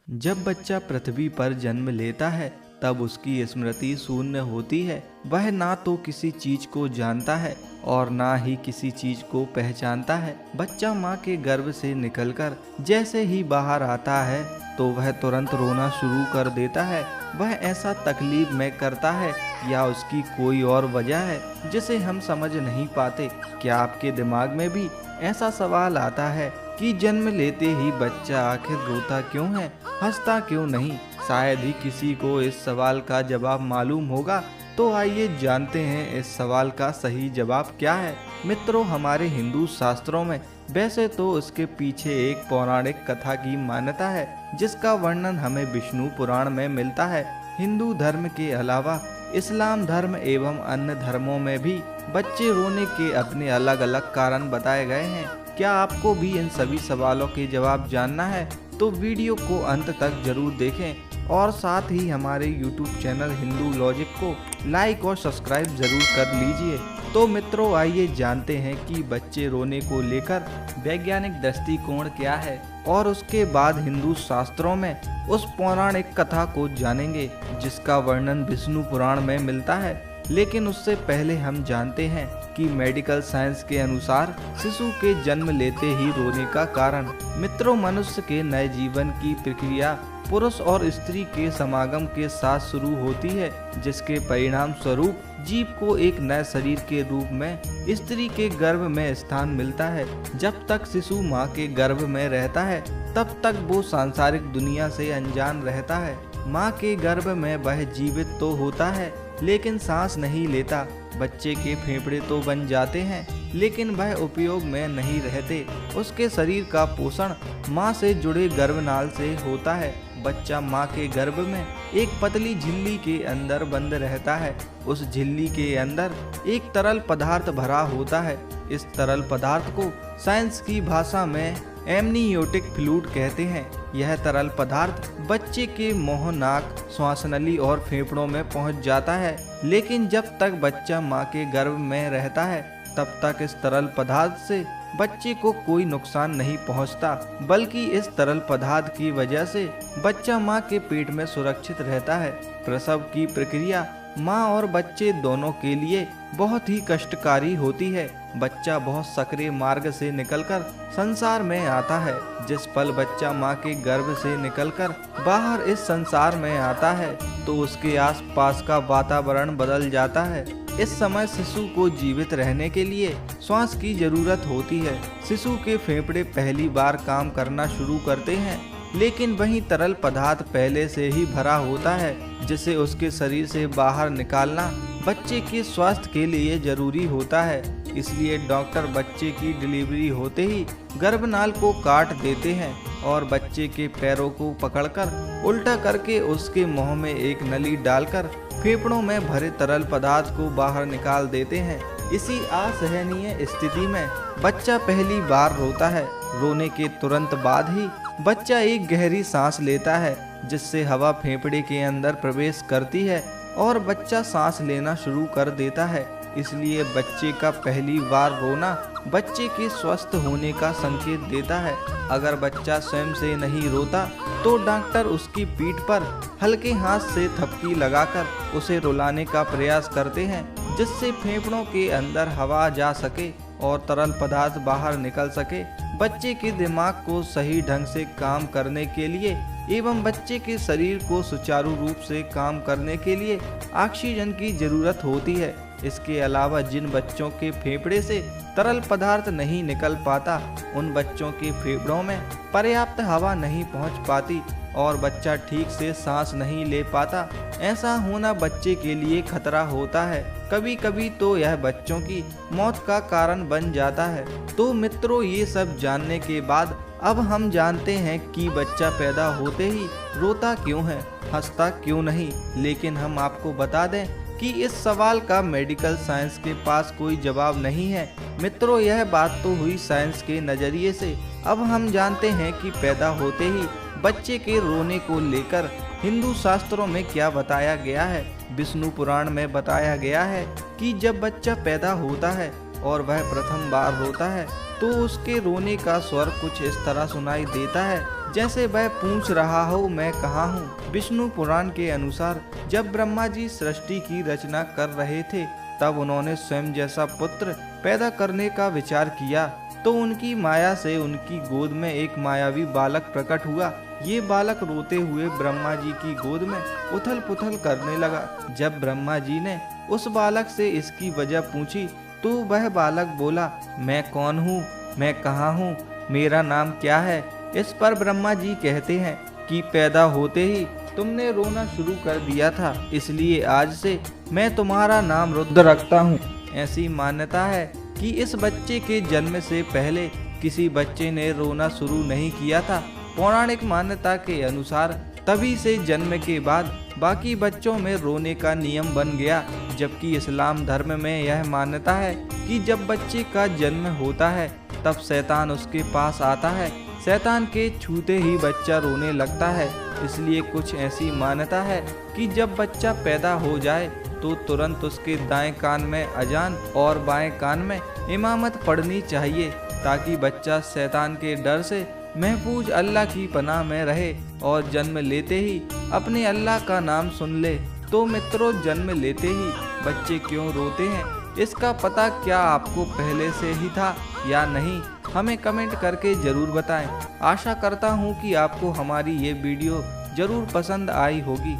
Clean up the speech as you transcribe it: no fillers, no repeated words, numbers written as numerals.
जब बच्चा पृथ्वी पर जन्म लेता है तब उसकी स्मृति शून्य होती है। वह ना तो किसी चीज को जानता है और ना ही किसी चीज को पहचानता है। बच्चा माँ के गर्भ से निकलकर जैसे ही बाहर आता है तो वह तुरंत रोना शुरू कर देता है। वह ऐसा तकलीफ में करता है या उसकी कोई और वजह है जिसे हम समझ नहीं पाते। क्या आपके दिमाग में भी ऐसा सवाल आता है कि जन्म लेते ही बच्चा आखिर रोता क्यों है, हंसता क्यों नहीं? शायद ही किसी को इस सवाल का जवाब मालूम होगा। तो आइए जानते हैं इस सवाल का सही जवाब क्या है। मित्रों, हमारे हिंदू शास्त्रों में वैसे तो इसके पीछे एक पौराणिक कथा की मान्यता है जिसका वर्णन हमें विष्णु पुराण में मिलता है। हिंदू धर्म के अलावा इस्लाम धर्म एवं अन्य धर्मों में भी बच्चे रोने के अपने अलग अलग कारण बताए गए हैं। क्या आपको भी इन सभी सवालों के जवाब जानना है तो वीडियो को अंत तक जरूर देखें और साथ ही हमारे YouTube चैनल हिंदू लॉजिक को लाइक और सब्सक्राइब जरूर कर लीजिए। तो मित्रों, आइए जानते हैं कि बच्चे रोने को लेकर वैज्ञानिक दृष्टिकोण क्या है और उसके बाद हिंदू शास्त्रों में उस पौराणिक कथा को जानेंगे जिसका वर्णन विष्णु पुराण में मिलता है। लेकिन उससे पहले हम जानते हैं कि मेडिकल साइंस के अनुसार शिशु के जन्म लेते ही रोने का कारण। मित्रों, मनुष्य के नए जीवन की प्रक्रिया पुरुष और स्त्री के समागम के साथ शुरू होती है, जिसके परिणाम स्वरूप जीव को एक नए शरीर के रूप में स्त्री के गर्भ में स्थान मिलता है। जब तक शिशु माँ के गर्भ में रहता है तब तक वो सांसारिक दुनिया से अनजान रहता है। माँ के गर्भ में वह जीवित तो होता है लेकिन सांस नहीं लेता। बच्चे के फेफड़े तो बन जाते हैं लेकिन वह उपयोग में नहीं रहते। उसके शरीर का पोषण माँ से जुड़े गर्भनाल से होता है। बच्चा माँ के गर्भ में एक पतली झिल्ली के अंदर बंद रहता है। उस झिल्ली के अंदर एक तरल पदार्थ भरा होता है। इस तरल पदार्थ को साइंस की भाषा में एमनियोटिक फ्लूइड कहते हैं। यह तरल पदार्थ बच्चे के मुंह, नाक, श्वासनली और फेफड़ों में पहुंच जाता है। लेकिन जब तक बच्चा माँ के गर्भ में रहता है तब तक इस तरल पदार्थ से बच्चे को कोई नुकसान नहीं पहुंचता, बल्कि इस तरल पदार्थ की वजह से बच्चा माँ के पेट में सुरक्षित रहता है। प्रसव की प्रक्रिया माँ और बच्चे दोनों के लिए बहुत ही कष्टकारी होती है। बच्चा बहुत सक्रिय मार्ग से निकलकर संसार में आता है। जिस पल बच्चा माँ के गर्भ से निकलकर बाहर इस संसार में आता है तो उसके आसपास का वातावरण बदल जाता है। इस समय शिशु को जीवित रहने के लिए श्वास की जरूरत होती है। शिशु के फेफड़े पहली बार काम करना शुरू करते हैं, लेकिन वही तरल पदार्थ पहले से ही भरा होता है जिसे उसके शरीर से बाहर निकालना बच्चे के स्वास्थ्य के लिए जरूरी होता है। इसलिए डॉक्टर बच्चे की डिलीवरी होते ही गर्भनाल को काट देते हैं और बच्चे के पैरों को पकड़कर उल्टा करके उसके मुंह में एक नली डालकर फेफड़ों में भरे तरल पदार्थ को बाहर निकाल देते हैं। इसी असहनीय स्थिति में बच्चा पहली बार रोता है। रोने के तुरंत बाद ही बच्चा एक गहरी सांस लेता है जिससे हवा फेफड़े के अंदर प्रवेश करती है और बच्चा सांस लेना शुरू कर देता है। इसलिए बच्चे का पहली बार रोना बच्चे के स्वस्थ होने का संकेत देता है। अगर बच्चा स्वयं से नहीं रोता तो डॉक्टर उसकी पीठ पर हल्के हाथ से थपकी लगाकर उसे रुलाने का प्रयास करते हैं, जिससे फेफड़ों के अंदर हवा जा सके और तरल पदार्थ बाहर निकल सके। बच्चे के दिमाग को सही ढंग से काम करने के लिए एवं बच्चे के शरीर को सुचारू रूप से काम करने के लिए ऑक्सीजन की जरूरत होती है। इसके अलावा जिन बच्चों के फेफड़े से तरल पदार्थ नहीं निकल पाता उन बच्चों के फेफड़ों में पर्याप्त हवा नहीं पहुंच पाती और बच्चा ठीक से सांस नहीं ले पाता। ऐसा होना बच्चे के लिए खतरा होता है। कभी कभी तो यह बच्चों की मौत का कारण बन जाता है। तो मित्रों, ये सब जानने के बाद अब हम जानते हैं कि बच्चा पैदा होते ही रोता क्यों है, हंसता क्यों नहीं। लेकिन हम आपको बता दें कि इस सवाल का मेडिकल साइंस के पास कोई जवाब नहीं है। मित्रों, यह बात तो हुई साइंस के नज़रिए से। अब हम जानते हैं कि पैदा होते ही बच्चे के रोने को लेकर हिंदू शास्त्रों में क्या बताया गया है। विष्णु पुराण में बताया गया है कि जब बच्चा पैदा होता है और वह प्रथम बार रोता है तो उसके रोने का स्वर कुछ इस तरह सुनाई देता है जैसे वह पूछ रहा हो मैं कहाँ हूँ। विष्णु पुराण के अनुसार जब ब्रह्मा जी सृष्टि की रचना कर रहे थे तब उन्होंने स्वयं जैसा पुत्र पैदा करने का विचार किया तो उनकी माया से उनकी गोद में एक मायावी बालक प्रकट हुआ। ये बालक रोते हुए ब्रह्मा जी की गोद में उथल पुथल करने लगा। जब ब्रह्मा जी ने उस बालक से इसकी वजह पूछी तो वह बालक बोला, मैं कौन हूँ, मैं कहाँ हूँ, मेरा नाम क्या है। इस पर ब्रह्मा जी कहते हैं कि पैदा होते ही तुमने रोना शुरू कर दिया था, इसलिए आज से मैं तुम्हारा नाम रुद्र रखता हूँ। ऐसी मान्यता है कि इस बच्चे के जन्म से पहले किसी बच्चे ने रोना शुरू नहीं किया था। पौराणिक मान्यता के अनुसार तभी से जन्म के बाद बाकी बच्चों में रोने का नियम बन गया, जबकि इस्लाम धर्म में यह मान्यता है कि जब बच्चे का जन्म होता है तब शैतान उसके पास आता है। शैतान के छूते ही बच्चा रोने लगता है। इसलिए कुछ ऐसी मान्यता है कि जब बच्चा पैदा हो जाए तो तुरंत उसके दाएं कान में अजान और बाएं कान में इमामत पढ़नी चाहिए ताकि बच्चा शैतान के डर से महफूज अल्लाह की पनाह में रहे और जन्म लेते ही अपने अल्लाह का नाम सुन ले। तो मित्रों, जन्म लेते ही बच्चे क्यों रोते हैं, इसका पता क्या आपको पहले से ही था या नहीं, हमें कमेंट करके ज़रूर बताएं। आशा करता हूँ कि आपको हमारी ये वीडियो ज़रूर पसंद आई होगी।